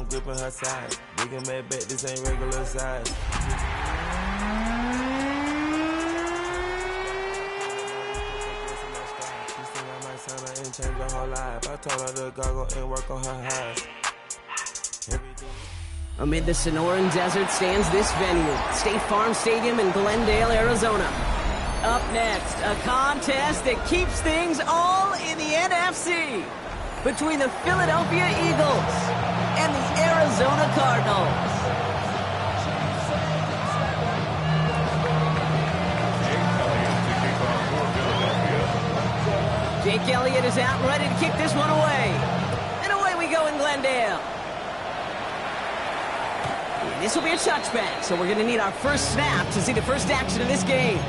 gripping her side. Digging back, this ain't regular size. And change her whole life. I told her to goggle and work on her eyes. Amid the Sonoran Desert stands this venue, State Farm Stadium in Glendale, Arizona. Up next, a contest that keeps things all in the NFC between the Philadelphia Eagles and the Arizona Cardinals. Jake Elliott is out and ready to kick this one away. And away we go in Glendale. And this will be a touchback, so we're going to need our first snap to see the first action of this game.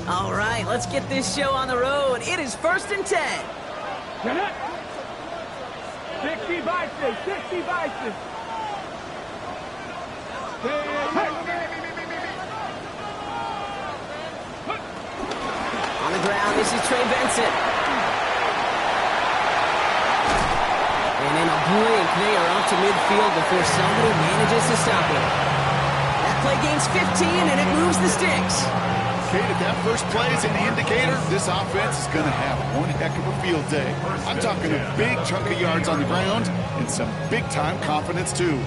All right, let's get this show on the road. It is 1st and 10. 60 vices, 60 vices. On the ground, this is Trey Benson. And in a blink, they are off to midfield before somebody manages to stop it. That play gains 15, and it moves the sticks. Kate, if that first play is any indicator, this offense is going to have one heck of a field day. I'm talking a big chunk of yards on the ground and some big-time confidence, too.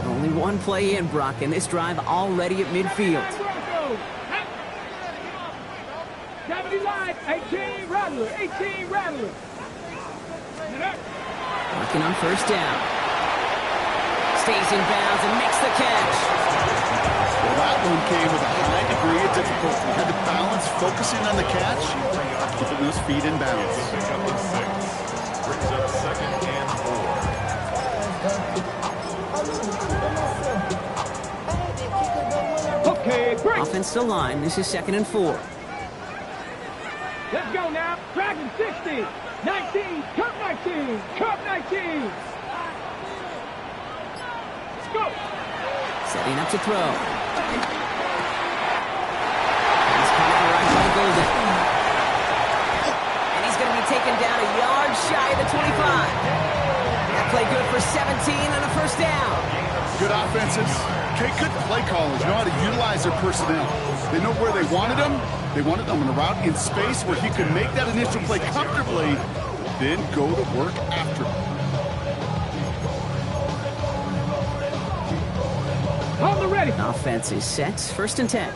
Only one play in, Brock, and this drive already at midfield. 79, 18 Rattler, 18 Rattler. Working on first down. Stays in bounds and makes the catch. Well, that one came with a high degree of difficulty. Had to balance focusing on the catch, keeping those feet in bounds. Brings up 2nd and 4. Okay, break. Offense to line. This is 2nd and 4. Let's go now. Dragon 60, 19, Cup 19, Cup 19. Let's go. Setting up to throw. He's coming right by Golden. And he's going to be taken down a yard shy of the 25. That play good for 17 and a first down. Good offenses. Kate, good play callers know how to utilize their personnel. They know where they wanted them. They wanted them on a route in space where he could make that initial play comfortably, then go to work after him. On the ready. Offense is set. 1st and 10.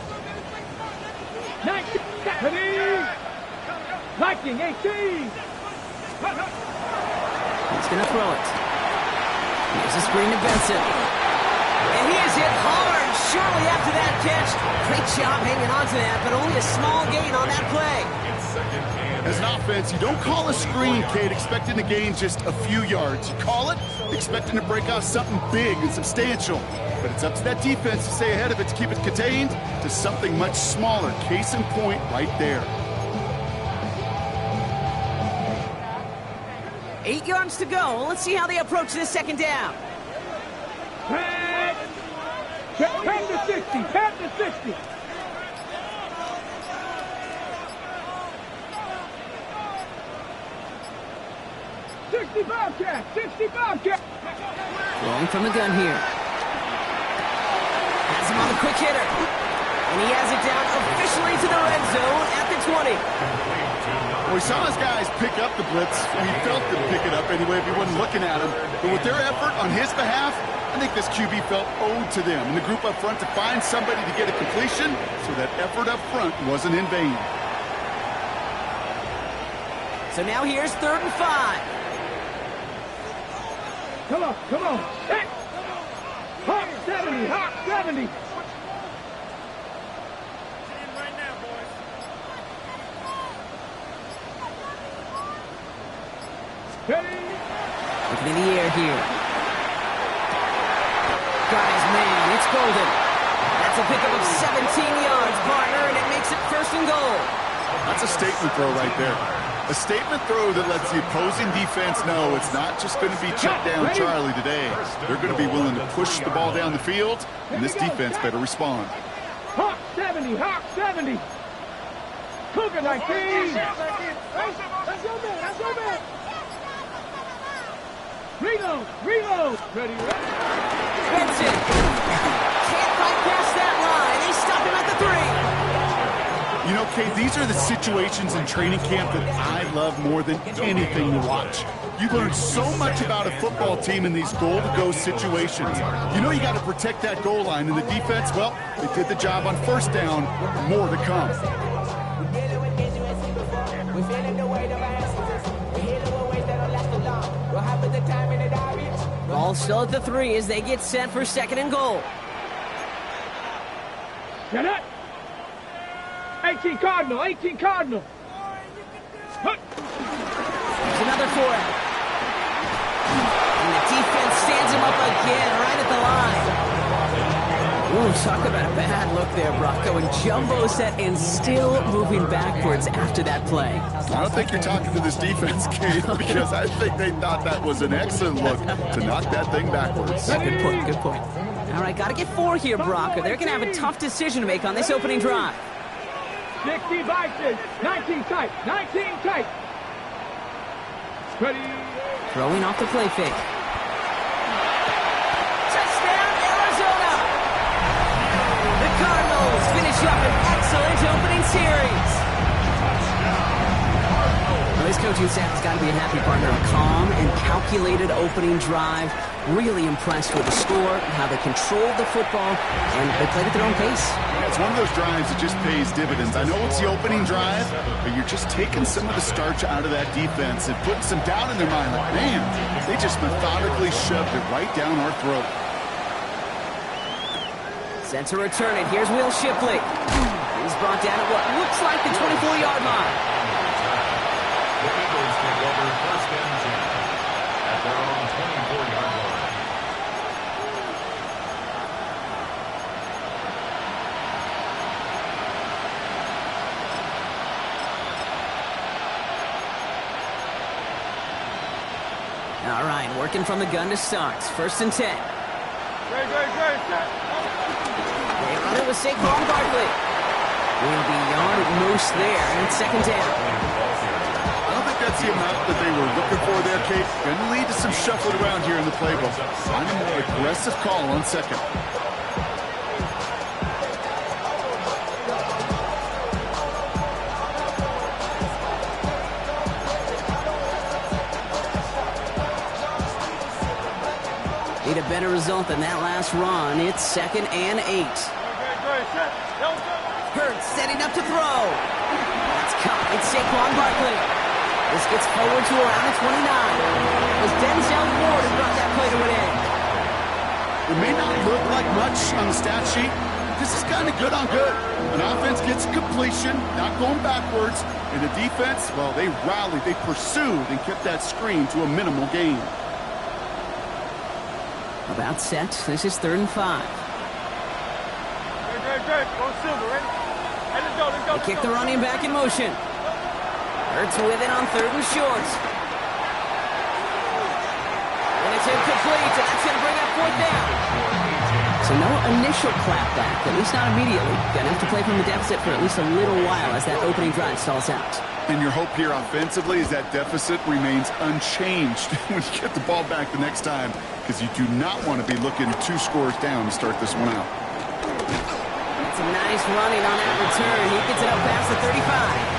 19, Viking 18. He's going to throw it. Here's a screen to Benson. And he is hit hard shortly after that catch. Great job hanging on to that, but only a small gain on that play. As an offense, you don't call a screen, Kate, expecting to gain just a few yards. You call it expecting to break out something big and substantial. But it's up to that defense to stay ahead of it, to keep it contained to something much smaller. Case in point right there. 8 yards to go. Let's see how they approach this 2nd down. Tap to 60, tap to 60. Bobcat, 60 Bobcat. Rolling from the gun here. Has him on the quick hitter. And he has it down officially to the red zone at the 20. Well, we saw his guys pick up the blitz. We felt them pick it up anyway if he wasn't looking at him. But with their effort on his behalf, I think this QB felt owed to them and the group up front to find somebody to get a completion so that effort up front wasn't in vain. So now here's 3rd and 5. Come on, come on. Hey. Hawk 70, Hawk 70. Looking in the air here. Got his man. It's Golden. That's a pickup of 17 yards, partner, and it makes it 1st and goal. That's a statement throw right there. A statement throw that lets the opposing defense know it's not just going to be check down Charlie today. They're going to be willing to push the ball down the field, and this defense better respond. Hawk 70, Hawk 70. Cougar 19. That's your man. Reload. Ready. Benson can't fight past that line. They stop him at the 3. You know, Kate, these are the situations in training camp that I love more than anything to watch. You learn so much about a football team in these goal-to-go situations. You know you got to protect that goal line, and the defense, well, they did the job on first down. More to come. Ball still at the 3 as they get set for 2nd and goal. Get it. 18 Cardinal. There's another 4 out. And the defense stands him up again right at the line. Ooh, talk about a bad look there, Brock. Going jumbo set and still moving backwards after that play. I don't think you're talking to this defense, Kate, because I think they thought that was an excellent look to knock that thing backwards. Good point. All right, got to get 4 here, Brock, or they're going to have a tough decision to make on this opening drive. 60 Bison. 19 tight. Ready. Throwing off the play fake. Touchdown, Arizona! The Cardinals finish up an excellent opening series. Well, this coaching staff has got to be a happy partner. A calm and calculated opening drive. Really impressed with the score, how they controlled the football, and they played at their own pace. It's one of those drives that just pays dividends. I know it's the opening drive, but you're just taking some of the starch out of that defense and putting some doubt in their mind. Like, man, they just methodically shoved it right down our throat. Set to return it. Here's Will Shipley. He's brought down at what looks like the 24-yard line. The Eagles take over 1st and 10 at their own 24-yard line. All right, working from the gun to start. 1st and 10. They run it with Saquon Barkley. Will be yard at most there, and it's 2nd down. I don't think that's the amount that they were looking for there, Kate. Going to lead to some shuffling around here in the playbook. Find a more aggressive call on 2nd. Need a better result than that last run. It's 2nd and 8. Hurts setting up to throw. That's caught. It's Saquon Barkley. This gets forward to around the 29. As Denzel Ward has brought that play to an end. It may not look like much on the stat sheet. This is kind of good on good. An offense gets completion, not going backwards, and the defense, well, they rallied, they pursued, and kept that screen to a minimal gain. About set. This is 3rd and 5. They kick the running back in motion. Hurts with it on 3rd and short. And it's incomplete, and that's going to bring up 4th down. So no initial clapback, at least not immediately. Going to have to play from the deficit for at least a little while as that opening drive stalls out. And your hope here offensively is that deficit remains unchanged when you get the ball back the next time, because you do not want to be looking 2 scores down to start this one out. That's a nice running on that return. He gets it up past the 35.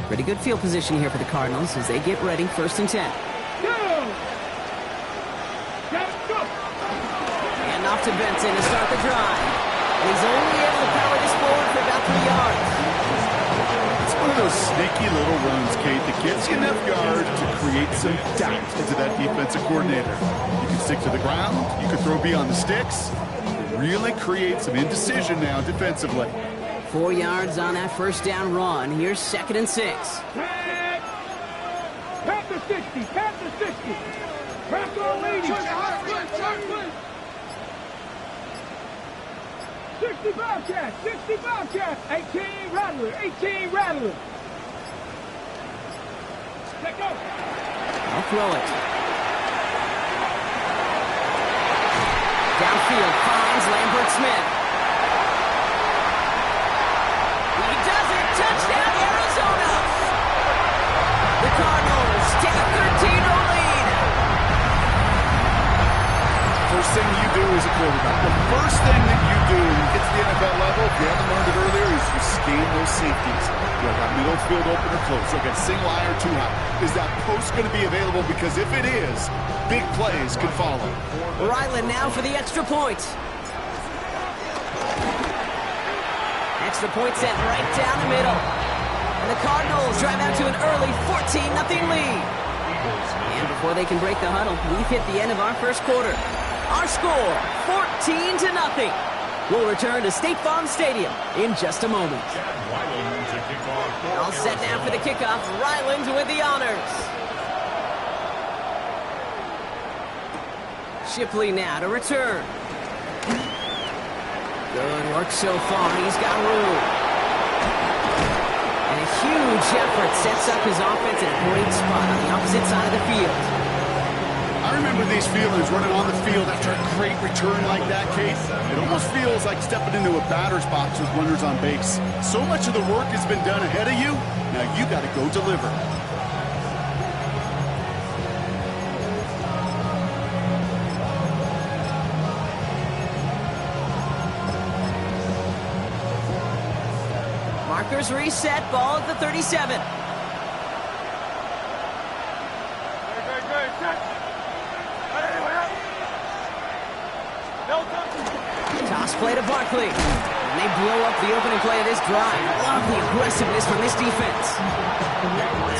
Pretty good field position here for the Cardinals as they get ready. 1st and 10. And off to Benson to start the drive. And he's only able to power this forward for about 3 yards. It's one of those sneaky little runs, Kate, that gets you enough yard to create some doubt into that defensive coordinator. You can stick to the ground. You can throw beyond the sticks. Really create some indecision now defensively. 4 yards on that first down run. Here's 2nd and 6. Pat the 60, pat the 60. Back on 80. 60 Bobcat, 60 Bobcat. 18 Rattler, 18 Rattler. Let go. I'll throw it. Downfield finds Lambert Smith. He does it. Touchdown, Arizona. The Cardinals take a 13-0 lead. First thing you do as a quarterback, the first thing that you do when you get to the NFL level, if you haven't learned it earlier, is you scan those safeties. You got middle field open or close. You got single eye or two high. Is that post going to be available? Because if it is, big plays could follow. Ryland now for the extra point. Extra point sent right down the middle. And the Cardinals drive out to an early 14-0 lead. And before they can break the huddle, we've hit the end of our first quarter. Our score, 14-0. We'll return to State Farm Stadium in just a moment. All set now for the kickoff. Ryland with the honors. Shipley now to return. Good work so far. He's got room. And a huge effort sets up his offense in a great spot on the opposite side of the field. I remember these feelings running on the field after a great return like that, Kate. It almost feels like stepping into a batter's box with runners on base. So much of the work has been done ahead of you. Now you got to go deliver. Markers reset, ball at the 37. Toss play to Barkley. And they blow up the opening play of this drive. Love the aggressiveness from this defense.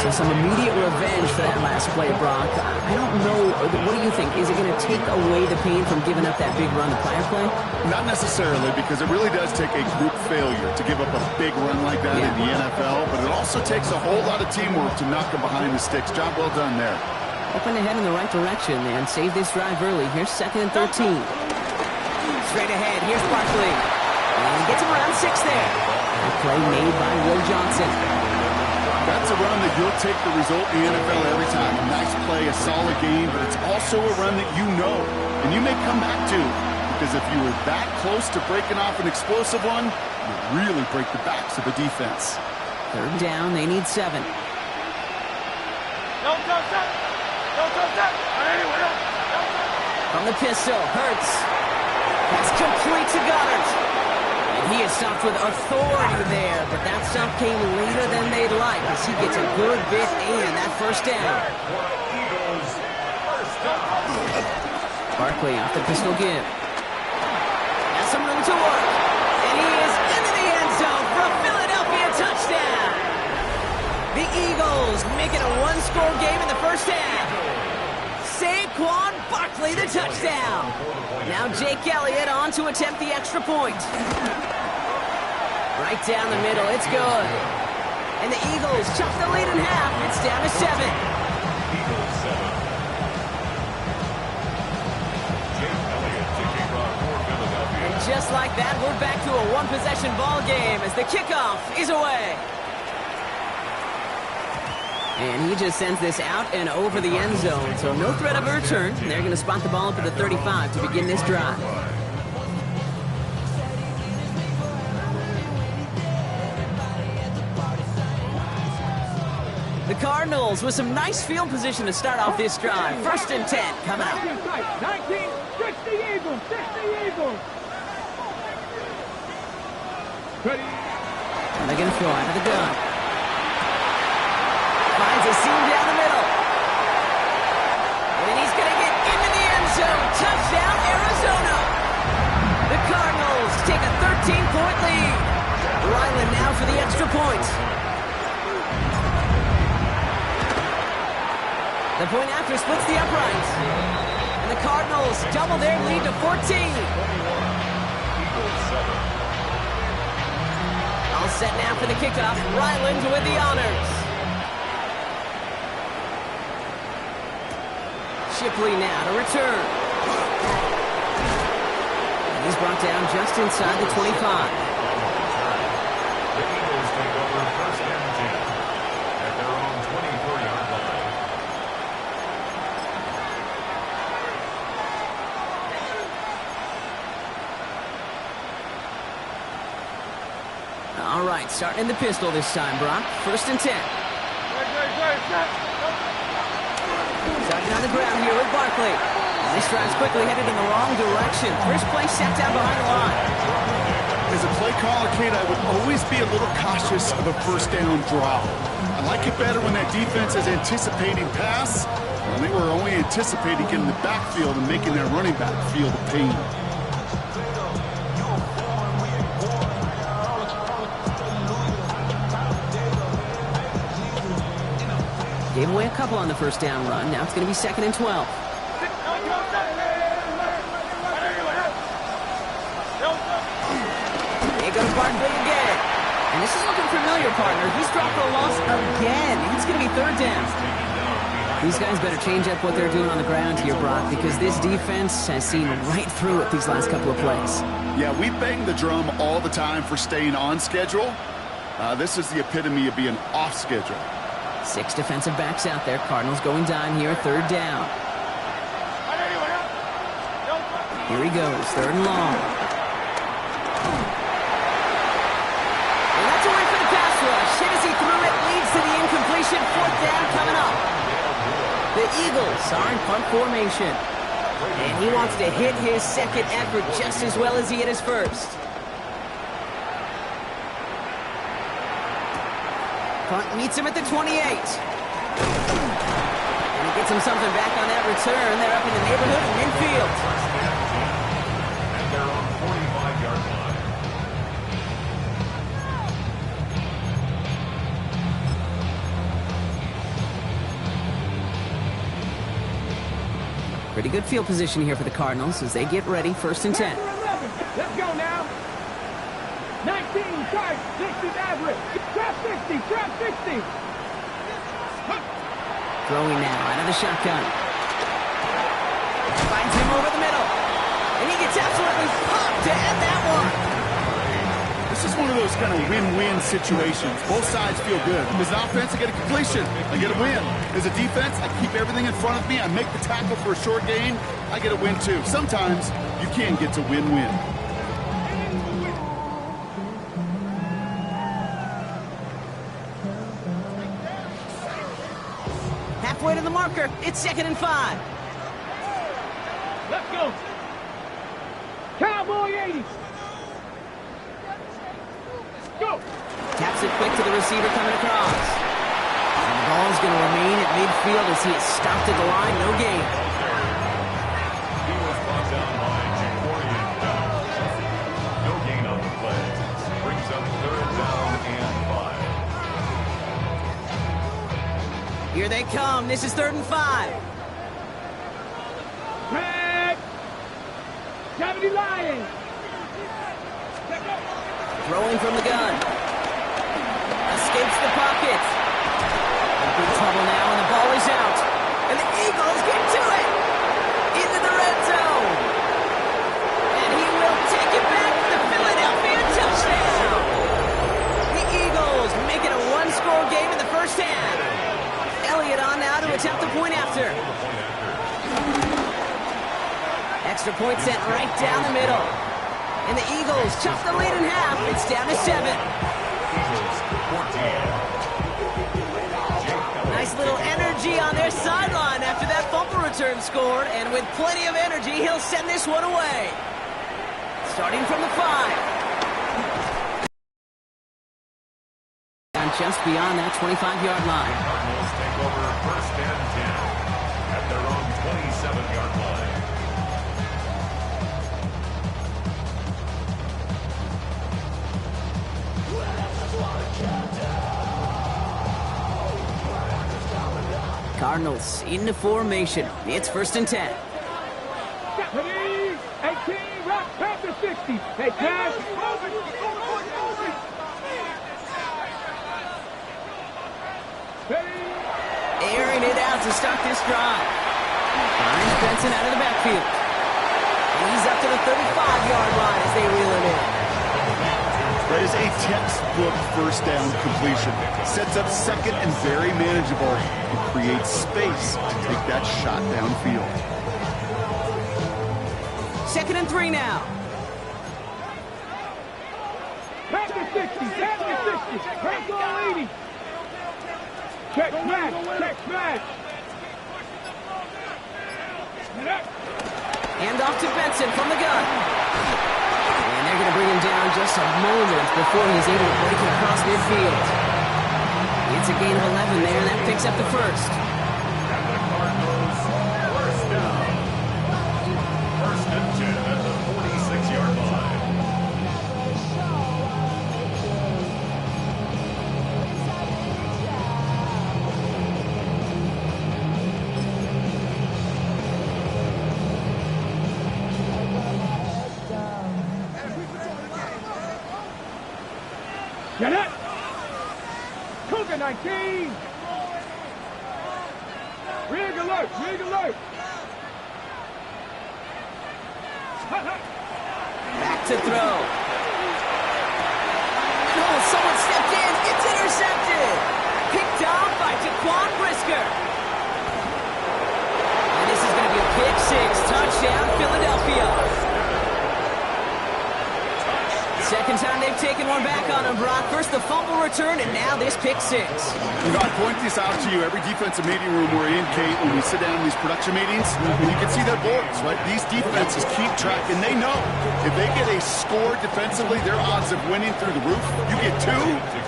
So some immediate revenge for that last play, Brock. I don't know. What do you think? Is it going to take away the pain from giving up that big run the prior play? Not necessarily, because it really does take a group failure to give up a big run like that in the NFL, but it also takes a whole lot of teamwork to knock them behind the sticks. Job well done there. Hoping to head in the right direction and save this drive early. Here's 2nd and 13. Straight ahead, here's Barkley. And he gets him around 6 there. A play made by Will Johnson. That's a run that you'll take the result in the NFL every time. A nice play, a solid game, but it's also a run that you know, and you may come back to, because if you were that close to breaking off an explosive one, you really break the backs of the defense. 3rd down, they need 7. From the pistol, Hurts. That's complete to Goddard. And he is stopped with authority there, but that stop came later than they'd like as he gets a good bit in that first down. Barkley off the pistol give. Has some room to work. And he is into the end zone for a Philadelphia touchdown. The Eagles making a one-score game in the first half. Saquon Barkley, the touchdown. Now Jake Elliott on to attempt the extra point. Right down the middle, it's good. And the Eagles chop the lead in half. It's down to 7. And just like that, we're back to a one-possession ball game as the kickoff is away. And he just sends this out and over the end zone, so no threat of a return. They're going to spot the ball up at the 35 to begin this drive. The Cardinals with some nice field position to start off this drive. 1st and 10 coming up. 19, 60 Eagles, 60 Eagles. Ready. And they're going to throw out of the gun. Finds a seam down the middle. And he's going to get into the end zone. Touchdown, Arizona. The Cardinals take a 13-point lead. Ryland now for the extra point. The point after splits the uprights. And the Cardinals double their lead to 14. Set now for the kickoff. Ryland with the honors. Shipley now to return. And he's brought down just inside the 25. The Eagles take over first and 10 at their own 24-yard line. All right, starting in the pistol this time, Brock. First and 10. Starting on the ground here with Barkley. And this drive's quickly headed in the wrong direction. First play set down behind the line. As a play caller, Kate, I would always be a little cautious of a first down draw. I like it better when that defense is anticipating pass, and they were only anticipating getting the backfield and making their running back feel the pain. Gave away a couple on the first down run. Now it's going to be second and 12. Here goes Barkley again. And this is looking familiar, partner. He's dropped for a loss again. It's going to be third down. These guys better change up what they're doing on the ground here, Brock, because this defense has seen right through it these last couple of plays. Yeah, we bang the drum all the time for staying on schedule. This is the epitome of being off schedule. 6 defensive backs out there. Cardinals going down here, third down. Here he goes, third and long. And that's a win for the pass rush. Hit as he threw it, leads to the incompletion. Fourth down coming up. The Eagles are in punt formation. And he wants to hit his second effort just as well as he hit his first. Punt meets him at the 28. And he gets him something back on that return. They're up in the neighborhood of midfield. And they're on 45-yard line. Pretty good field position here for the Cardinals as they get ready, first and 10. Let's go now. 19 starts, 60 average. Trap 60, trap 60. Throwing now out of the shotgun. Finds him over the middle. And he gets absolutely popped to end that one. This is one of those kind of win-win situations. Both sides feel good. As an offense, I get a completion. I get a win. As a defense, I keep everything in front of me. I make the tackle for a short gain. I get a win, too. Sometimes you can get to win-win. Halfway to the marker. It's second and 5. Let's go. Cowboy 80. Go. Taps it quick to the receiver coming across. And the ball's going to remain at midfield as he is stopped at the line. No gain. He was brought down by Jacorian Bell. No gain on the play. Brings up third down and 5. Here they come. This is third and 5. Red. 70 Lions. Throwing from the gun. Escapes the pocket. In big trouble now, and the ball is out. And the Eagles get to it. Into the red zone. And he will take it back for the Philadelphia touchdown. The Eagles make it a one-score game in the first half. Elliott on now to attempt the point after. Extra point sent right down the middle. And the Eagles chop the lead in half. It's down to 7. Nice little energy on their sideline after that bumper return scored. And with plenty of energy, he'll send this one away. Starting from the 5. And just beyond that 25-yard line. Cardinals take over first and 10 at their own 27-yard line. Cardinals into formation. It's first and 10. 18, right, Panther 60. Hey, pass. Airing it out to start this drive. Finds Benson out of the backfield. And he's up to the 35-yard line as they reel him in. That is a textbook first down completion. Sets up second and very manageable and creates space to take that shot downfield. 2nd and 3 now. Back to 60, back to 60, back to 80. Check smash, check smash. Hand off to Benson from the gun. And they're going to bring him down just a moment before he's able to break it across midfield. It's a gain of 11 there, and that picks up the first. And the Cardinals, first down. 1st and 10 at the 46-yard line. Get it! Cougar 19! Rig alert! Rig alert! Back to throw. Oh, someone stepped in. It's intercepted. Picked off by Jaquan Brisker. And this is going to be a pick six. Touchdown, Philadelphia. Second time they've taken one back on him, Brock. First the fumble return, and now this pick six. You know, I point this out to you every defensive meeting room we're in, Kate, when we sit down in these production meetings, and you can see their boards, right? These defenses keep track, and they know if they get a score defensively, their odds of winning through the roof. You get two,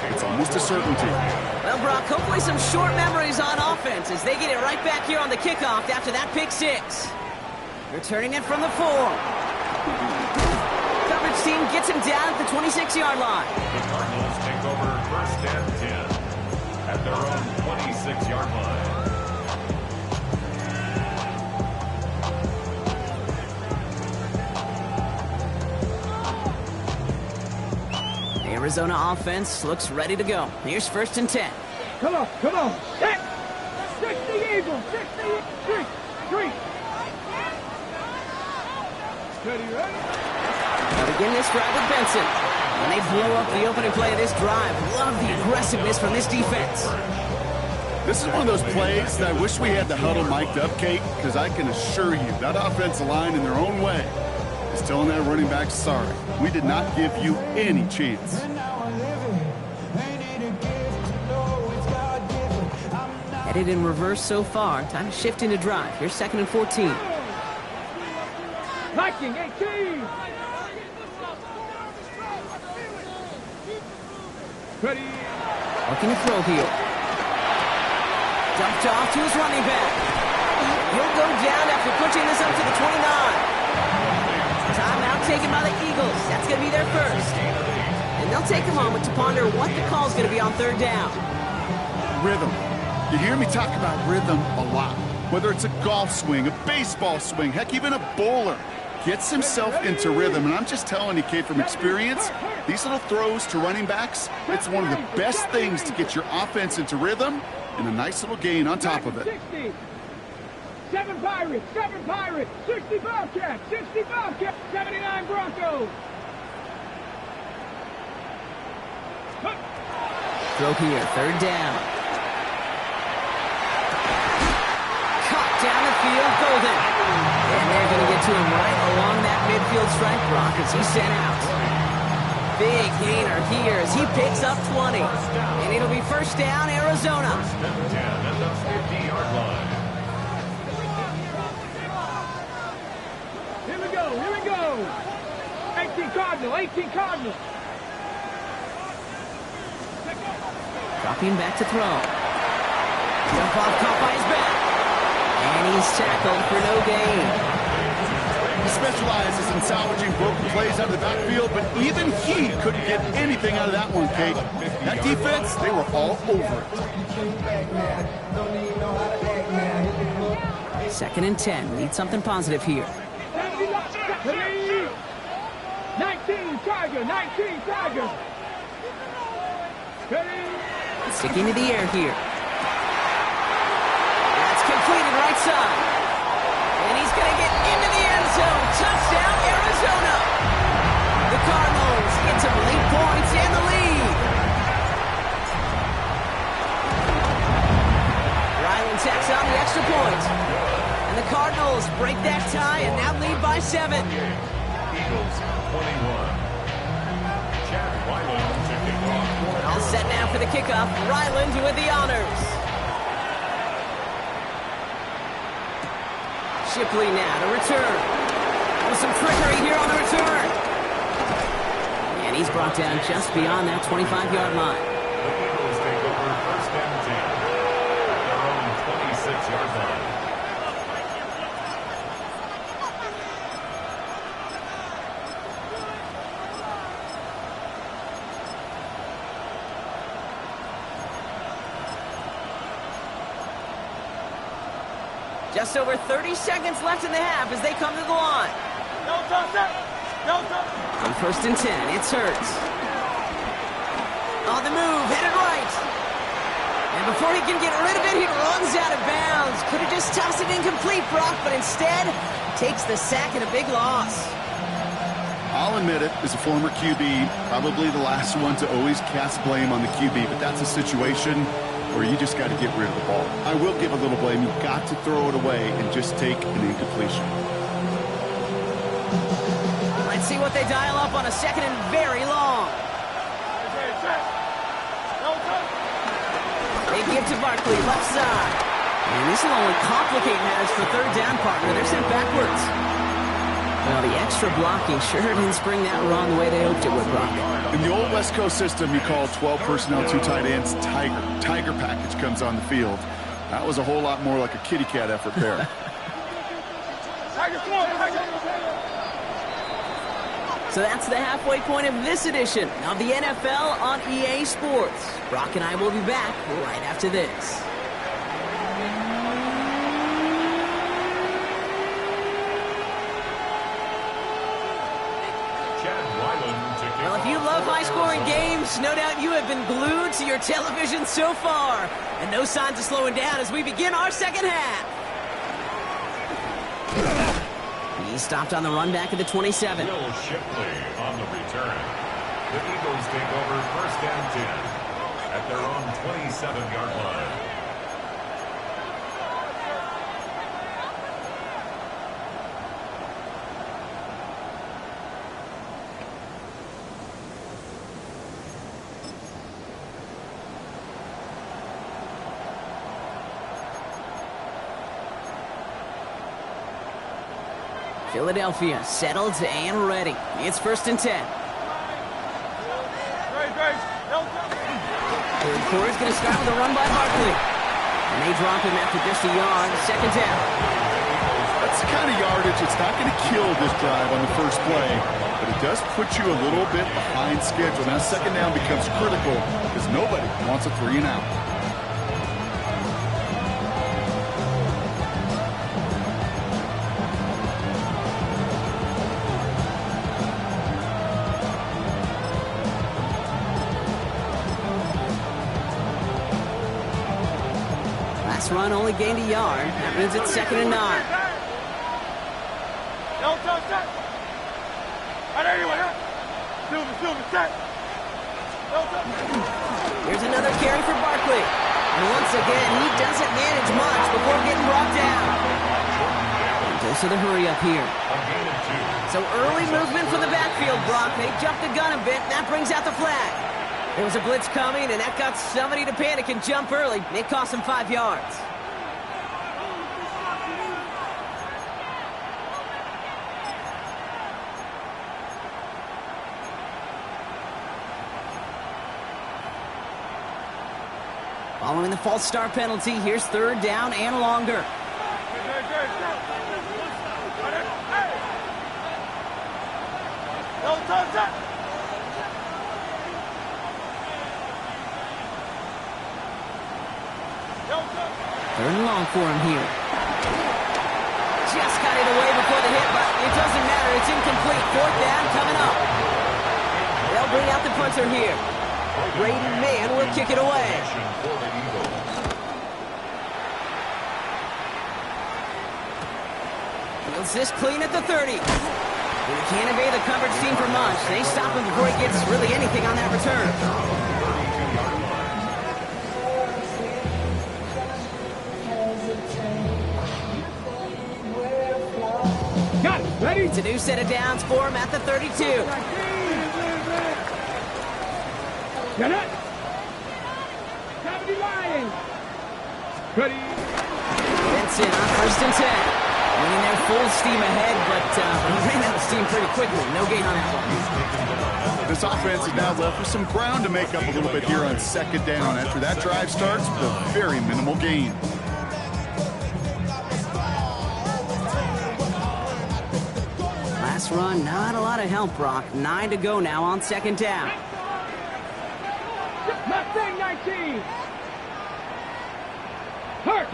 it's almost a certainty. Well, Brock, hopefully some short memories on offense as they get it right back here on the kickoff after that pick six. Returning it from the 4. Coverage team gets him down at the 26-yard line. The Cardinals take over 1st and 10 at their own 26-yard line. Arizona offense looks ready to go. Here's 1st and 10. Come on, come on. 60 Eagles, 60 3. Steady, ready? Now begin this drive with Benson. And they blow up the opening play of this drive. Love the aggressiveness from this defense. This is one of those plays that I wish we had the huddle mic'd up, Kate, because I can assure you that offensive line in their own way is telling that running back, sorry, we did not give you any chance. Headed in reverse so far. Time to shift into drive. Here's 2nd and 14. Viking 18. Ready. Looking to throw here. Dumped off to his running back. He'll go down after pushing this up to the 29. Timeout taken by the Eagles. That's going to be their first. And they'll take a moment to ponder what the call is going to be on 3rd down. Rhythm. You hear me talk about rhythm a lot. Whether it's a golf swing, a baseball swing, heck, even a bowler gets himself into rhythm. And I'm just telling you, Kate, from experience, these little throws to running backs, it's one of the best things to get your offense into rhythm and a nice little gain on top of it. 60. 7 Pirates, 60 Bobcats, 60 Bobcats, 79 Broncos. Throw here, 3rd down. Caught down the field, Golden. And they're going to get to him right along that midfield stripe, Brock, as he's sent out. Big gainer here as he picks up 20. And it'll be 1st down, Arizona. 1st and 10 at the 50-yard line. Here we go. 18 Cardinal. Dropping back to throw. Jump off, caught by his back. And he's tackled for no gain. He specializes in salvaging broken plays out of the backfield, but even he couldn't get anything out of that one, Kate. That defense, they were all over it. 2nd and 10. Need something positive here. 19 Tiger. Sticking to the air here. side. And he's going to get into the end zone. Touchdown, Arizona. The Cardinals get some late points and the lead. Ryland tacks on the extra point. And the Cardinals break that tie and now lead by 7. Eagles 21. Chad Ryland to kick off. All set now for the kickoff. Ryland with the honors. Shipley now to return. With some trickery here on the return. And he's brought down just beyond that 25-yard line. The Eagles take over first and 10. Their own 26-yard line. Just over 30 seconds left in the half as they come to the line. On first and 10, it's Hurts. On the move, headed right. And before he can get rid of it, he runs out of bounds. Could have just tossed it incomplete, Brock, but instead takes the sack and a big loss. I'll admit it, as a former QB, probably the last one to always cast blame on the QB, but that's a situation where you just got to get rid of the ball. I will give a little blame. You've got to throw it away and just take an incompletion. Let's see what they dial up on a second and very long. They give to Barkley, left side. And this will only complicate matters for third down, partner. They're sent backwards. Well, the extra blocking sure didn't spring that run the way they hoped it would, Brock. In the old West Coast system, you call 12 personnel, 2 tight ends, Tiger. Tiger package comes on the field. That was a whole lot more like a kitty cat effort there. So that's the halfway point of this edition of the NFL on EA Sports. Brock and I will be back right after this. Well, if you love high-scoring games, no doubt you have been glued to your television so far. And no signs of slowing down as we begin our second half. He stopped on the run back at the 27. Will Shipley on the return. The Eagles take over first and 10 at their own 27-yard line. Philadelphia settled and ready. It's first and 10. Third quarter is going to start with a run by Barkley. And they drop him after just a yard. Second down. That's the kind of yardage. It's not going to kill this drive on the first play, but it does put you a little bit behind schedule. Now second down becomes critical because nobody wants a 3 and out. Run only gained a yard. That means it's second and 9. Here's another carry for Barkley. And once again, he doesn't manage much before getting brought down. Goes to the hurry up here. So early movement from the backfield, Brock. They jumped the gun a bit, and that brings out the flag. There was a blitz coming, and that got somebody to panic and jump early. It cost them 5 yards. Following the false start penalty, here's third down and longer. Third and long for him here. Just got it away before the hit, but it doesn't matter. It's incomplete. Fourth down coming up. They'll bring out the punter here. Brady Mann will kick it away. Fields this clean at the 30. He can't evade the coverage team for much. They stop him before he gets really anything on that return. Got it. Ready? It's a new set of downs for him at the 32. Get it. 70 Lions. Ready. Benson on 1st and 10. Winning there full steam ahead, but he ran out of steam pretty quickly. No gain on that one. This offense is now left with some ground to make up a little bit here on 2nd down after that drive starts with a very minimal gain. Last run, not a lot of help, Brock. 9 to go now on 2nd down. Mustang 19. Hurt.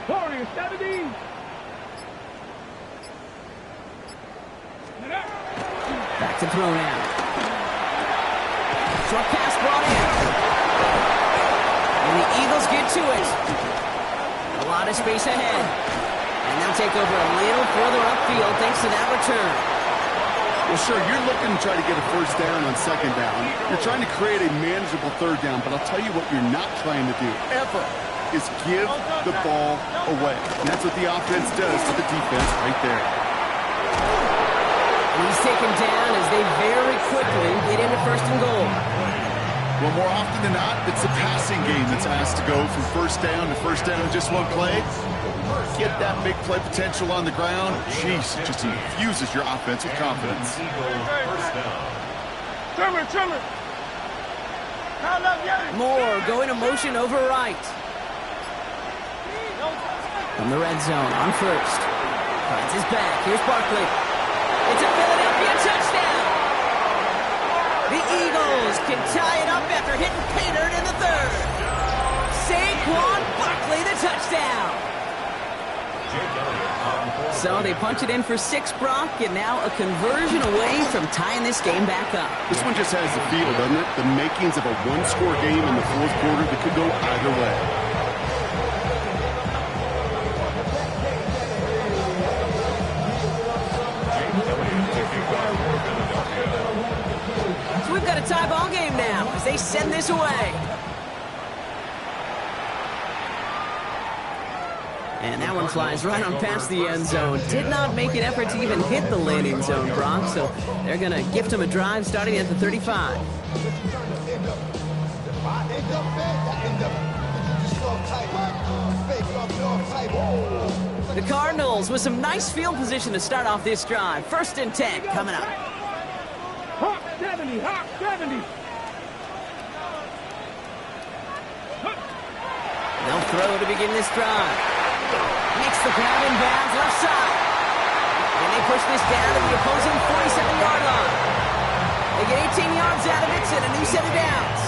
Warrior 70. Back to throw now. Short pass brought in. And the Eagles get to it. A lot of space ahead. And they'll take over a little further upfield thanks to that return. Well, sure, you're looking to try to get a 1st down on 2nd down. You're trying to create a manageable 3rd down, but I'll tell you what you're not trying to do, ever, is give the ball away. And that's what the offense does to the defense right there. And he's taken down as they very quickly get into 1st and goal. Well, more often than not, it's the passing game that's asked to go from 1st down to 1st down in just one play. Get that big play potential on the ground. Jeez, it just infuses your offense with confidence. Trimmer. Moore going to motion over right. From the red zone on 1st. Finds his back. Here's Barkley. It's a Philadelphia touchdown. The Eagles can tie it up after hitting Pater in the 3rd. Saquon Barkley the touchdown. So they punch it in for 6, Brock, and now a conversion away from tying this game back up. This one just has the feel, doesn't it? The makings of a one-score game in the 4th quarter that could go either way. So we've got a tie ball game now as they send this away. And that one flies right on past the end zone. Did not make an effort to even hit the landing zone, Brock. So they're going to gift him a drive starting at the 35. The Cardinals with some nice field position to start off this drive. 1st and 10 coming up. Hawk 70. They'll throw to begin this drive. Makes the grab in bounds left side. And they push this down to the opposing 47-yard line. They get 18 yards out of it and a new set of downs.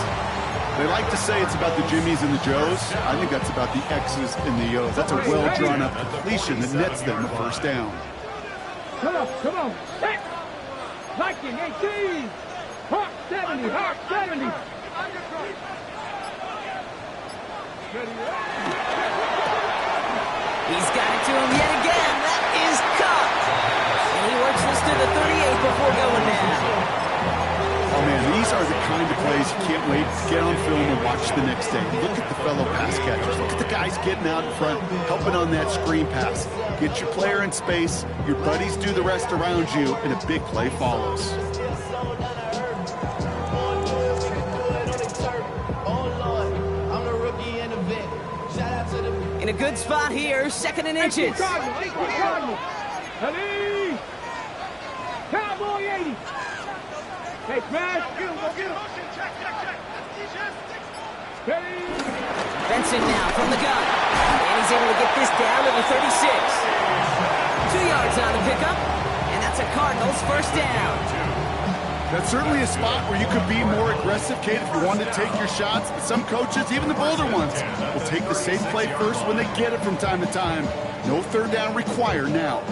They like to say it's about the Jimmies and the Joes. I think that's about the X's and the O's. That's a well-drawn-up completion that nets them a 1st down. Come on. Set. Viking 18. Hawk 70. He's got it to him yet again. That is caught. And he works this to the 38 before going down. Oh, man, these are the kind of plays you can't wait to get on film and watch the next day. Look at the fellow pass catchers. Look at the guys getting out in front, helping on that screen pass. Get your player in space, your buddies do the rest around you, and a big play follows. In a good spot here, 2nd and inches. Cardinal. Ready. Cowboy 80. Hey, smash. Go get him. Ready. Benson now from the gun. And he's able to get this down to the 36. 2 yards on the pickup. And that's a Cardinals 1st down. That's certainly a spot where you could be more aggressive, Kate, if you wanted to take your shots. But some coaches, even the bolder ones, will take the safe play first when they get it from time to time. No 3rd down required now.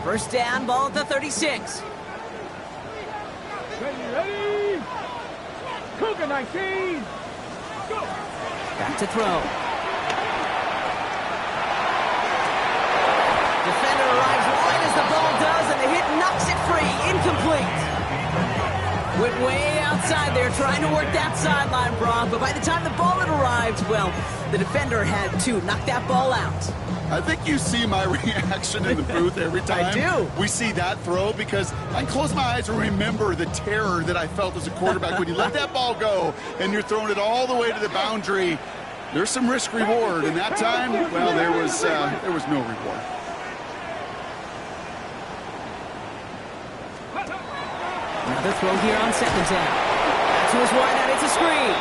1st down, ball at the 36. Ready. Cougar 19. Go. Back to throw. Defender incomplete. Went way outside there trying to work that sideline, Brock, but by the time the ball had arrived, well, the defender had to knock that ball out. I think you see my reaction in the booth every time I do. we see that throw, because I close my eyes and remember the terror that I felt as a quarterback when you let that ball go and you're throwing it all the way to the boundary. There's some risk reward, and that time, well, there was no reward. Another throw here on second down. To his wide out, it's a screen.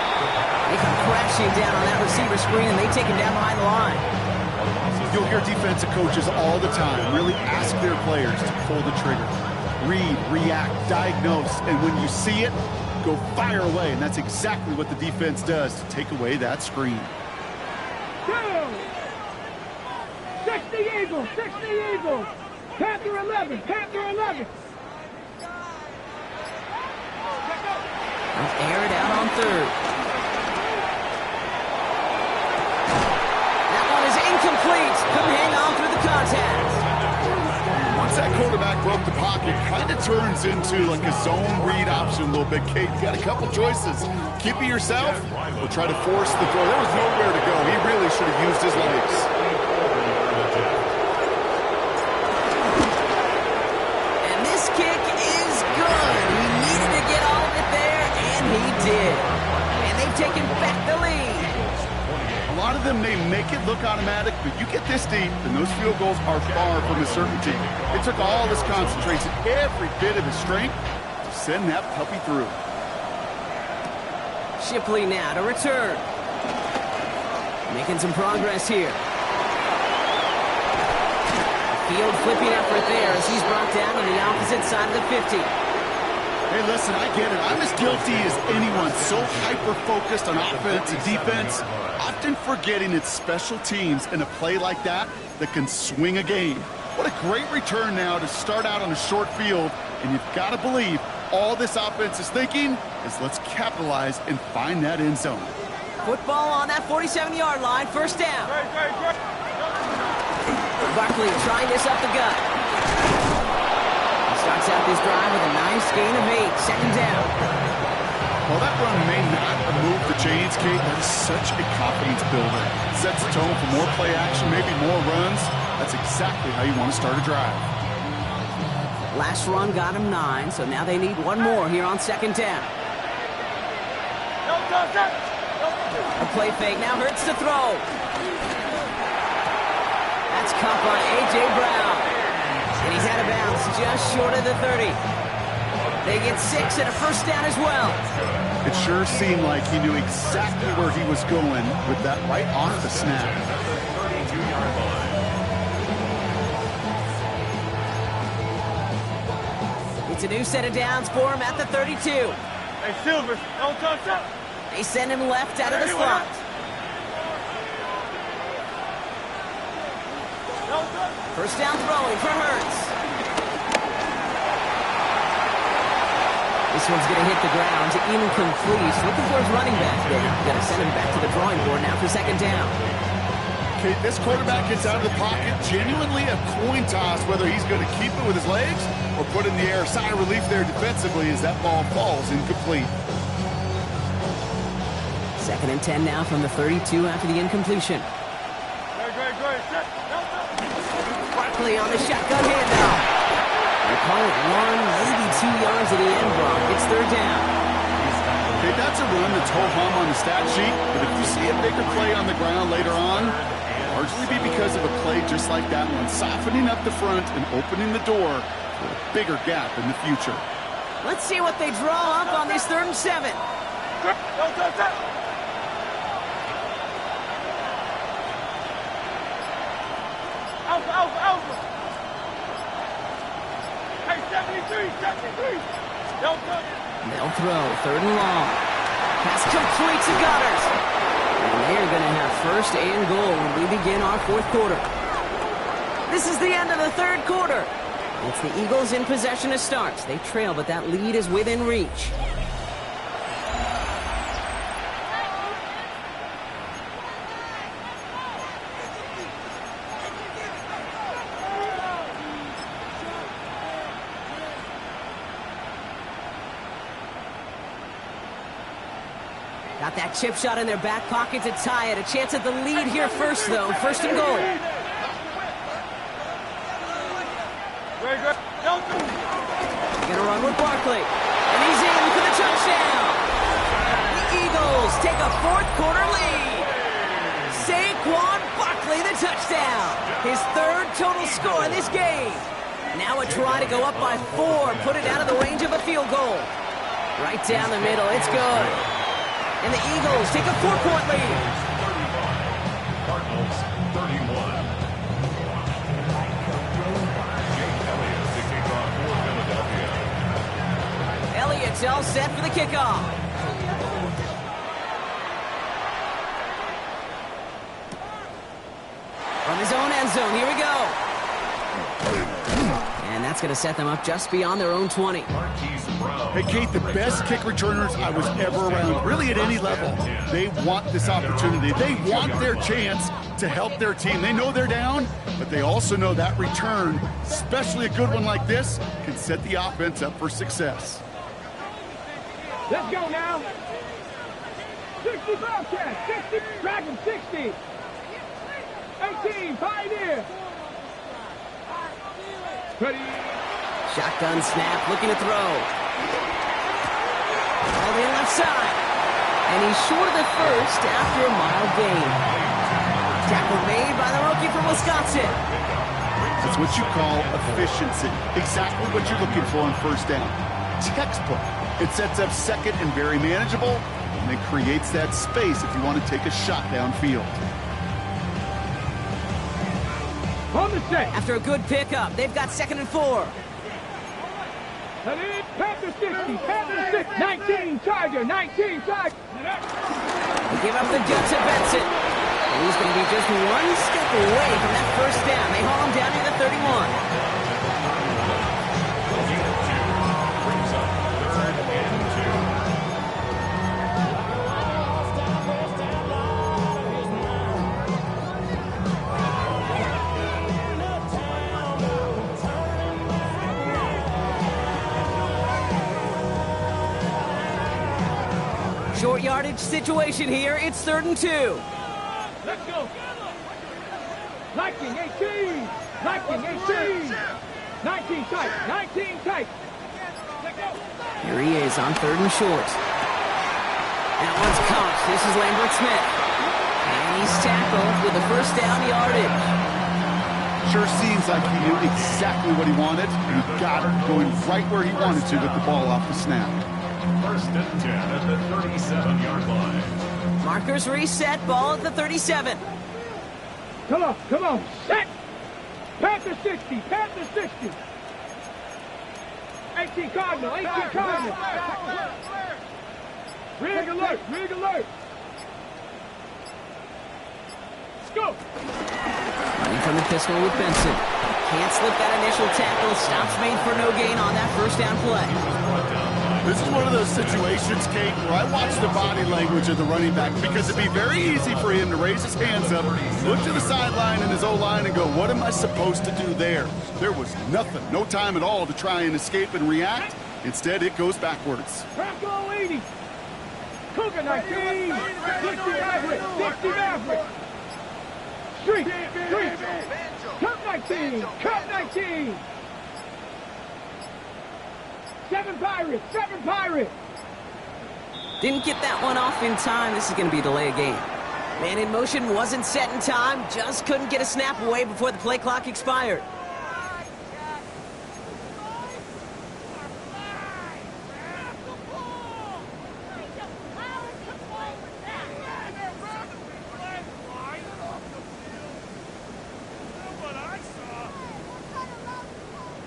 They come crashing down on that receiver screen, and they take him down behind the line. You'll hear defensive coaches all the time really ask their players to pull the trigger. Read, react, diagnose, and when you see it, go fire away. And that's exactly what the defense does to take away that screen. 60 Eagles, 60 Eagles. Panther 11, Panther 11. Let's air it out on third. That one is incomplete. Couldn't hang on through the contact. Once that quarterback broke the pocket, kind of turns into like a zone read option a little bit. Kate, you got a couple choices. Keep it yourself or try to force the throw. There was nowhere to go. He really should have used his legs. And this kick is good. He needed to get all of it there, and he did. And they've taken back the lead. A lot of them may make it look automatic, but you get this deep, and those field goals are far from a certainty. It took all his concentration, every bit of his strength, to send that puppy through. Shipley now to return. Making some progress here. Field flipping effort there as he's brought down on the opposite side of the 50. Hey, listen, I get it. I'm as guilty as anyone. So hyper-focused on offense and defense, often forgetting it's special teams in a play like that that can swing a game. What a great return now to start out on a short field, and you've got to believe all this offense is thinking is let's capitalize and find that end zone. Football on that 47-yard line, first down. Barkley trying this up the gut. He starts out this drive with a nice gain of 8, second down. While that run may not have moved the chains, Kate, that is such a confidence builder. Sets the tone for more play action, maybe more runs. That's exactly how you want to start a drive. Last run got him 9, so now they need one more here on second down. A play fake now hurts to throw. That's caught by A.J. Brown. And he's out of bounds just short of the 30. They get 6 and a first down as well. It sure seemed like he knew exactly where he was going with that right off the snap. It's a new set of downs for him at the 32. Hey, Silver, don't touch up. They send him left out of the slot. First down throwing for Hurts. This one's going to hit the ground, incomplete. Looking for his running back there. Got to send him back to the drawing board now for second down. Okay, this quarterback gets out of the pocket, genuinely a coin toss whether he's going to keep it with his legs or put it in the air. Sigh of relief there defensively as that ball falls incomplete. Second and 10 now from the 32 after the incompletion. Barkley on the shotgun handoff. They call it 1, maybe 2 yards at the end block. It's third down. Okay, that's a run that's ho-hum on the stat sheet, but if you see a bigger play on the ground later on, largely be because of a play just like that one, softening up the front and opening the door for a bigger gap in the future. Let's see what they draw up on this 3rd and 7. Alpha. Hey, 73. They'll throw, 3rd and long. Pass complete to Goddard. And they're going to have first and goal when we begin our 4th quarter. This is the end of the 3rd quarter. It's the Eagles in possession to start. They trail, but that lead is within reach. Got that chip shot in their back pocket to tie it. A chance at the lead here first, though. First and goal. Very good. Gonna run with Barkley. And he's in for the touchdown. The Eagles take a fourth-quarter lead. Saquon Barkley, the touchdown. His third total score in this game. Now a try to go up by 4. Put it out of the range of a field goal. Right down the middle. It's good. And the Eagles take a 4-point lead. 35. Cardinals 31. Jake Elliott to kick off for Philadelphia. Elliott's all set for the kickoff. From his own end zone, here we go. And that's going to set them up just beyond their own 20. Hey, Kate, the best kick returners I was ever around, really at any level, they want this opportunity. They want their chance to help their team. They know they're down, but they also know that return, especially a good one like this, can set the offense up for success. Let's go now. 60 Bobcats, 60 Dragons, 60. 18 Pioneer. Ready. Shotgun snap, looking to throw. All the left side. And he's short of the first after a mild gain. Tackle made by the rookie from Wisconsin. That's what you call efficiency. Exactly what you're looking for on first down. Textbook. It sets up second and very manageable, and it creates that space if you want to take a shot downfield. On the set. After a good pickup, they've got 2nd and 4. Panther 60, Panther 6, 19 Tiger, 19 Tiger. They give up the gut to Benson. And he's going to be just one step away from that first down. They haul him down near the 31. Brings up 3rd and 2. Short yardage situation here. It's 3rd and 2. Let's go. Lightning 18, Lightning 18. 19 tight, 19 tight. Let's go. Here he is on 3rd and short. That one's caught. This is Lambert Smith. And he's tackled with the first down yardage. Sure seems like he knew exactly what he wanted, and he got it going right where he wanted to with the ball off the snap. 1st and 10 at the 37-yard line. Markers reset, ball at the 37. Come on, set. Panther 60, Panther 60. 18 Cardinal, 18 Cardinal. Rig alert, rig alert. Let's go. Running from the pistol with Benson. Can't slip that initial tackle. Stops made for no gain on that first down play. This is one of those situations, Kate, where I watch the body language of the running back because it'd be very easy for him to raise his hands up, look to the sideline in his O-line and go, what am I supposed to do there? There was nothing, no time at all to try and escape and react. Instead, it goes backwards. Bronco 80. Cougar 19. 60 Maverick, 60 Maverick. Street. Cup 19, Cup 19. 7 Pirates, 7 Pirates. Didn't get that one off in time. This is going to be a delay of game. Man in motion wasn't set in time. Just couldn't get a snap away before the play clock expired.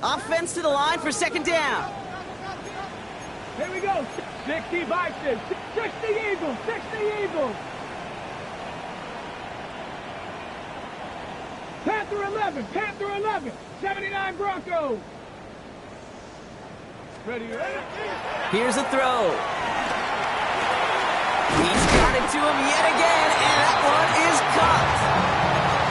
Offense to the line for 2nd down. Here we go. 60 Bison, 60 Eagles, 60 Eagles. Panther 11, Panther 11, 79 Broncos. Ready? Here's a throw. He's got it to him yet again, and that one is caught.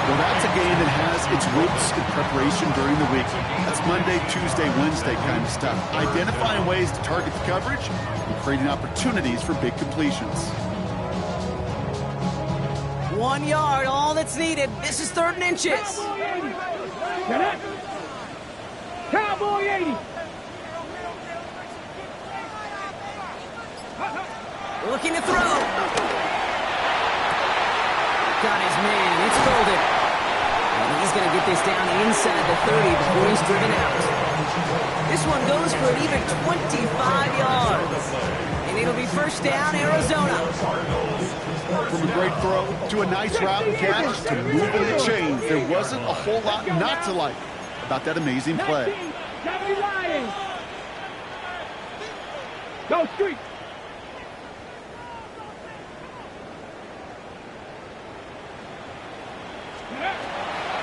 Well, that's a game that has its roots in preparation during the week. That's Monday, Tuesday, Wednesday kind of stuff. Identifying ways to target the coverage and creating opportunities for big completions. 1 yard, all that's needed. This is 3rd and inches. Cowboy 80. Connect. Cowboy 80. Looking to throw. Got his man. It's Golden. And he's going to get this down inside the 30 before he's driven out. This one goes for an even 25 yards. And it'll be 1st down, Arizona. From a great throw to a nice route and catch to moving the chains, there wasn't a whole lot not to like about that amazing play. 70 Lions. Go street.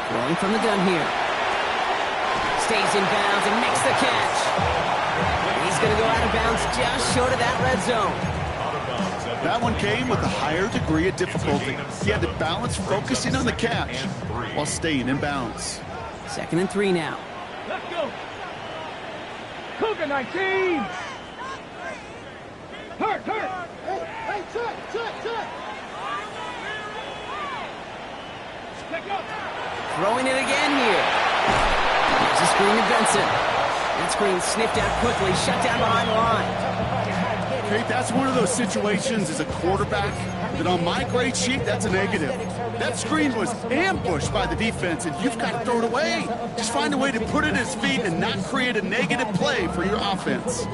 Throwing from the gun here. Stays in bounds and makes the catch. He's going to go out of bounds just short of that red zone. That one came with a higher degree of difficulty. He had to balance focusing on the catch while staying in bounds. 2nd and 3 now. Let's go. Cougar 19. Hurt. Hey, check. Throwing it again here. There's a screen to Benson. That screen sniffed out quickly, shut down behind the line. Hey, that's one of those situations as a quarterback that on my grade sheet, that's a negative. That screen was ambushed by the defense, and you've got to throw it away. Just find a way to put it at his feet and not create a negative play for your offense.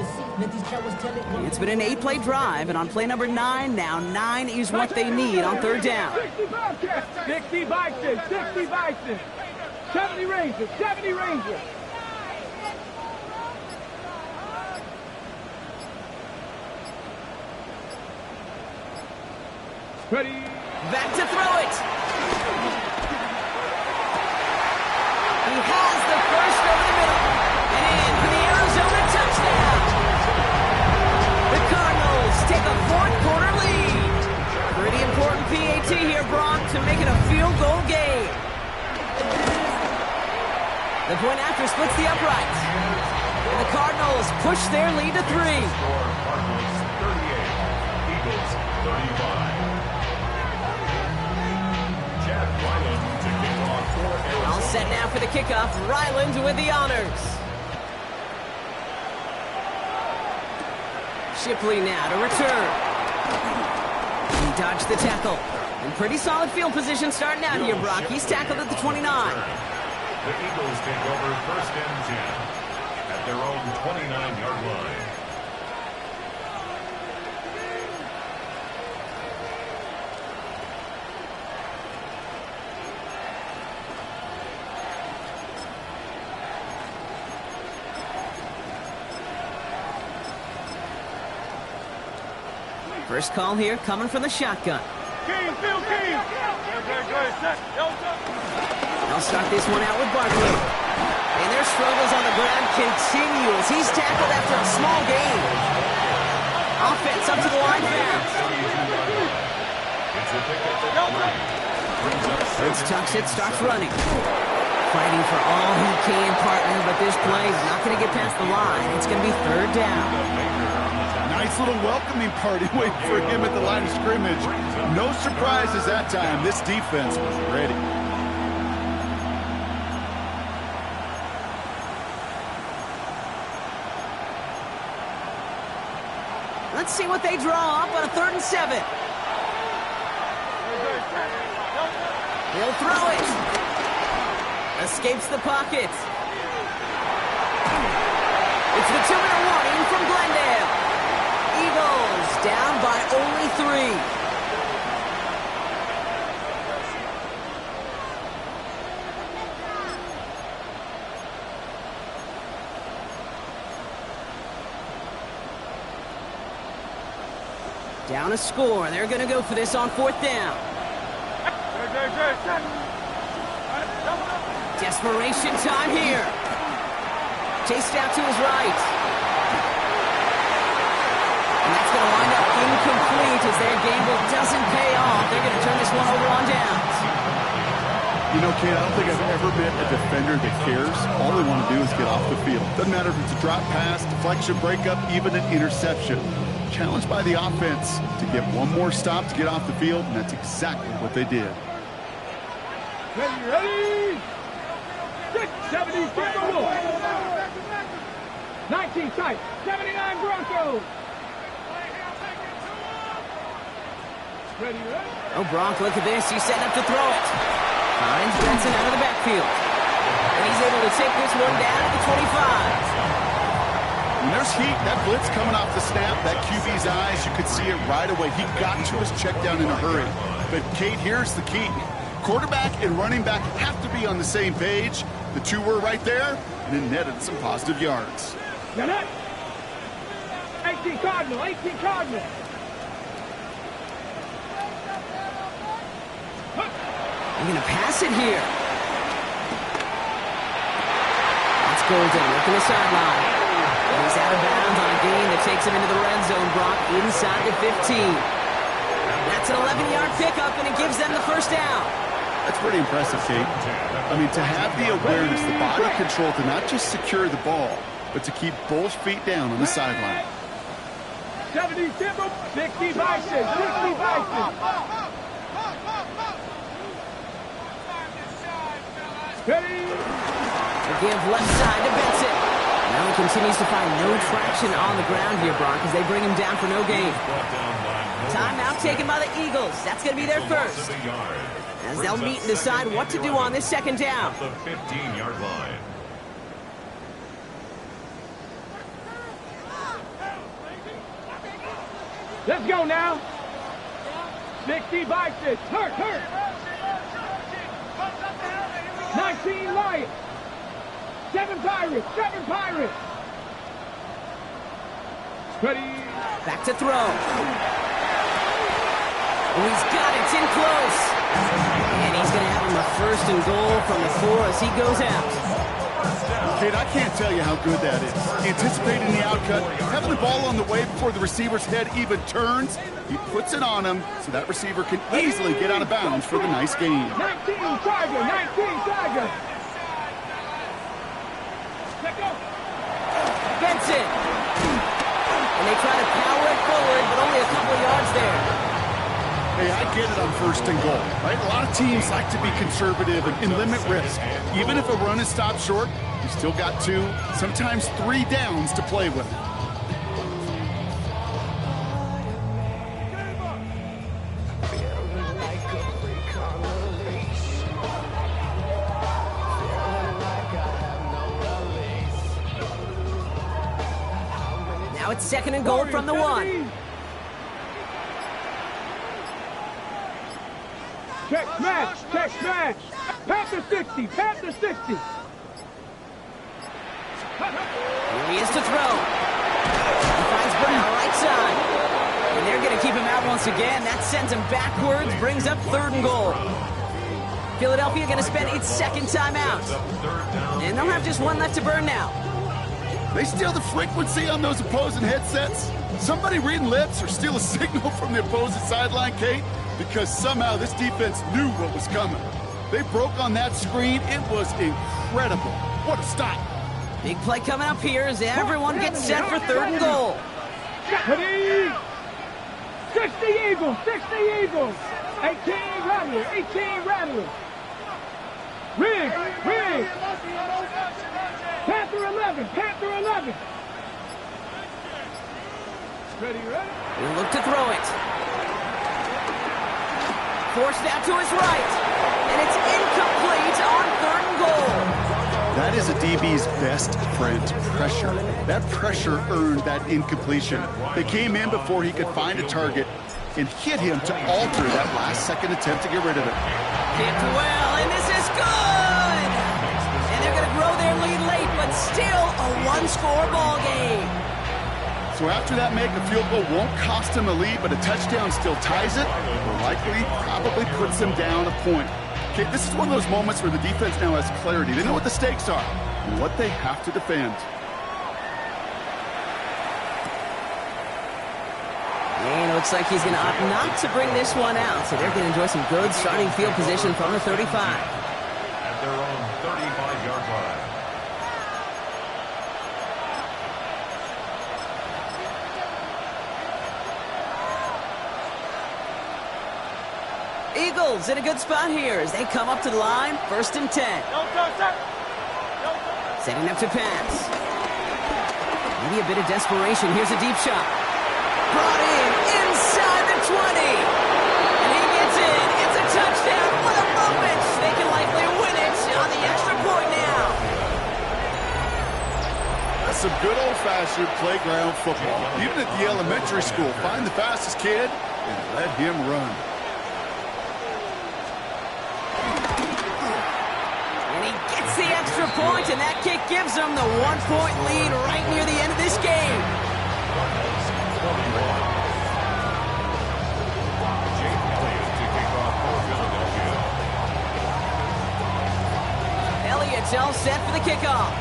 It's been an 8-play drive, and on play number 9 now, 9 is what they need on 3rd down. 60 Bison. 70 Rangers. Ready. Back to throw it. He has the first over the middle. And for the Arizona touchdown. The Cardinals take a 4th quarter lead. Pretty important PAT here, Brock, to make it a field goal game. The point after splits the uprights. And the Cardinals push their lead to 3. Cardinals 38, Eagles 35. Chad Ryland to kick off for Arizona. All set now for the kickoff. Ryland with the honors. Shipley now to return. He dodged the tackle. In pretty solid field position starting out here, Brock. He's tackled at the 29. The Eagles take over 1st and 10 at their own 29-yard line. First call here coming from the shotgun. They'll start this one out with Barkley. And their struggles on the ground continues. He's tackled after a small gain. Offense up to the line fast. It's Tuxett starts running. Fighting for all he can, partner, but this play is not going to get past the line. It's going to be 3rd down. Nice little welcoming party waiting for him at the line of scrimmage. No surprises that time. This defense was ready. Let's see what they draw up on a 3rd and 7. He'll throw it. Escapes the pocket. It's the 2-minute warning from Glendale. Eagles down by only 3. Down a score. They're going to go for this on 4th down. Desperation time here. Chased out to his right. And that's going to wind up incomplete as their gamble doesn't pay off. They're going to turn this one over on downs. You know, Kate, I don't think I've ever met a defender that cares. All they want to do is get off the field. Doesn't matter if it's a drop pass, deflection, breakup, even an interception. challenged by the offense to get one more stop to get off the field, and that's exactly what they did. Ready? 670 Timberwolves. 19 tight. 79 Broncos. Ready? Oh, Bronk, look at this. He's setting up to throw it. Finds Benson out of the backfield. And he's able to take this one down at the 25. When there's heat, that blitz coming off the snap, that QB's eyes, you could see it right away. He got to his check down in a hurry. But, Kate, here's the key. Quarterback and running back have to be on the same page. The two were right there, and it netted some positive yards. Now that. 18 Cardinal. 18 Cardinal. I'm going to pass it here. That's Golden working the sideline. And he's out of bounds on a gain that takes him into the red zone, Brock, inside the 15. That's an 11-yard pickup, and it gives them the first down. That's pretty impressive, Kate. I mean, to have the awareness, the body control to not just secure the ball, but to keep both feet down on the sideline. 70 Timber, 60 Bison, 60 Bison. Ready? The give left side to Benson. Now he continues to find no traction on the ground here, Brock, as they bring him down for no gain. Timeout taken by the Eagles. That's going to be their first. As they'll meet and decide what to do on this second down. The 15-yard line. Let's go now. 60 Bison. Hurt. 19 Lions. 7 Pirates. Ready? Back to throw. Oh, he's got it. It's in close. And he's going to have him a 1st and goal from the 4 as he goes out. Kate, I can't tell you how good that is. Anticipating the outcut, having the ball on the way before the receiver's head even turns, he puts it on him so that receiver can easily get out of bounds for the nice gain. 19 Tiger. Check go. Benson. And they try to power it forward, but only a couple yards there. Hey, I get it on 1st and goal, right? A lot of teams like to be conservative and limit risk. Even if a run is stopped short, you still got 2, sometimes 3 downs to play with. Now it's 2nd and goal from the 1. Check smash. Panther 60. Here he is to throw. He finds Brown right side. And they're going to keep him out once again. That sends him backwards, brings up 3rd and goal. Philadelphia going to spend its 2nd timeout. And they'll have just 1 left to burn now. They steal the frequency on those opposing headsets. Somebody reading lips or steal a signal from the opposing sideline, Kate, because somehow this defense knew what was coming. They broke on that screen. It was incredible. What a stop. Big play coming up here as everyone gets set for 3rd and goal. Ready? 60 Eagles. 18 Rattlers. Rig. Panther 11. Ready? He'll look to throw it. Forced out to his right. And it's incomplete on 3rd and goal. That is a DB's best friend, pressure. That pressure earned that incompletion. They came in before he could find a target and hit him to alter that last-second attempt to get rid of it. Kicked well, and this is good! And they're going to grow their lead late, but still a 1-score ball game. So after that make, a field goal won't cost him a lead, but a touchdown still ties it, or likely probably puts them down a point. Okay, this is one of those moments where the defense now has clarity. They know what the stakes are and what they have to defend. And it looks like he's going to opt not to bring this one out, so they're going to enjoy some good starting field position from the 35. At their own 35-yard line. Eagles in a good spot here as they come up to the line, 1st and 10. Setting up to pass. Maybe a bit of desperation. Here's a deep shot. Brought in inside the 20. And he gets in. It's a touchdown. What a moment. They can likely win it on the extra point now. That's some good old-fashioned playground football. Even at the elementary school, find the fastest kid and let him run. The extra point, and that kick gives them the 1-point lead right near the end of this game. Jake Elliott to kick off for Philadelphia. Elliott's all set for the kickoff.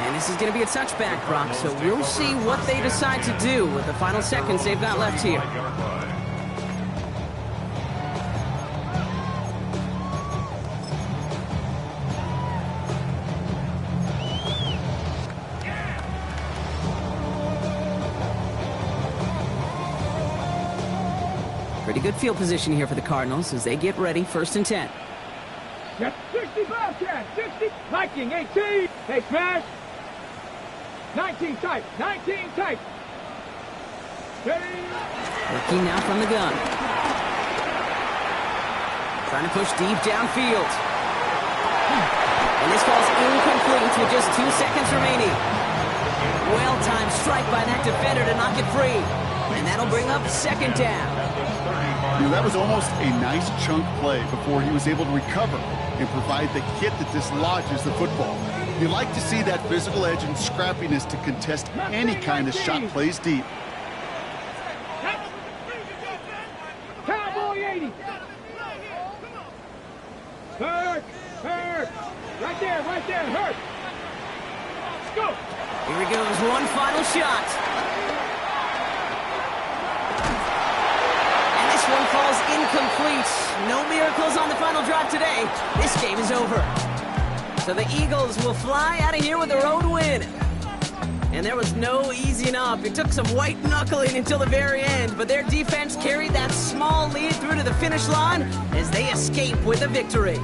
And this is going to be a touchback, Brock, so we'll see what they decide to do with the final seconds they've got left here. Pretty good field position here for the Cardinals as they get ready, 1st and 10. That's 60 Bobcat, 60, Viking, 18. Hey, smash. 19 tight, 19 tight. Working now from the gun. Trying to push deep downfield. And this falls incomplete with just 2 seconds remaining. Well-timed strike by that defender to knock it free. And that'll bring up 2nd down. You know, that was almost a nice chunk play before he was able to recover and provide the hit that dislodges the football. You like to see that physical edge and scrappiness to contest any kind of shot plays deep. Cowboy 80. Hurt. Right there, hurt. Let's go. Here he goes, one final shot. One falls incomplete. No miracles on the final drive today. This game is over. So the Eagles will fly out of here with a road win. And there was no easing up. It took some white knuckling until the very end, but their defense carried that small lead through to the finish line as they escape with a victory.